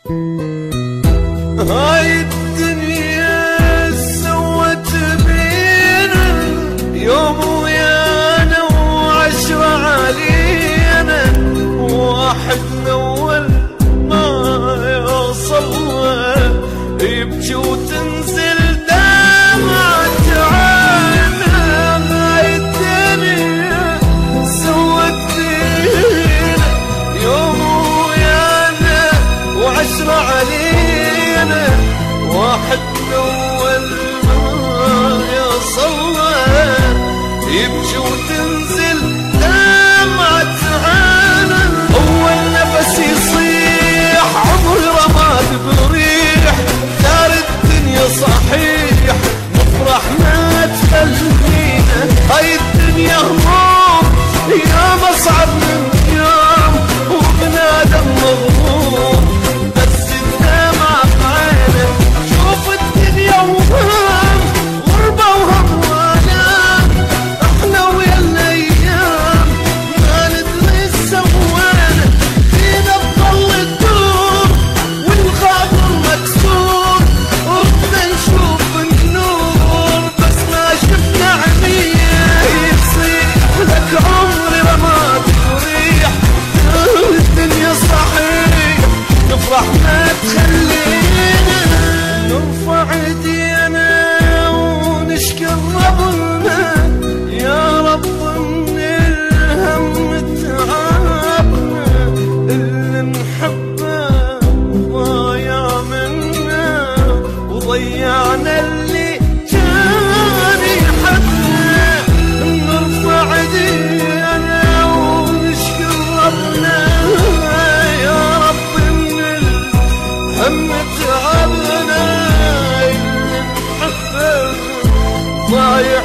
هاي الدنيا سوت بينا يوم ويانا وعشرة علينا، واحد من اول ما يوصل يبكي وتنزل دمعة عينه. هاي الدنيا سوت بينا يوم ويانا وعشرة علينا، واحد من اول ما يوصل يبكي وتنزل دمعة عينه. اول نفس يصيح عمري رماد بريح، دار الدنيا صحيح نفرح ما تخلينا. هاي الدنيا هموم يوم اصعب من يوم، وبنادم مغموم بس الدمعة بعينه. شوف الدنيا وهم غربة وهم والام، احنا ويا الايام ما ندري سوينا. فينا تضل تدور والخاطر مكسور، وربنا نشوف النور بس ما شفنا عمية. يصيح لك عمري رماد وريح، الدنيا صحيح نفرح ما تخلينا. نرفع ايدينا ونشكر ربنا، يا رب من الهم تعبنا. اللي نحبه ضايع منا، وضيعنا اللي كان يحبنا. نرفع ايدينا ونشكر ربنا، يا رب من الهم تعبنا. اللي نحبه ضايع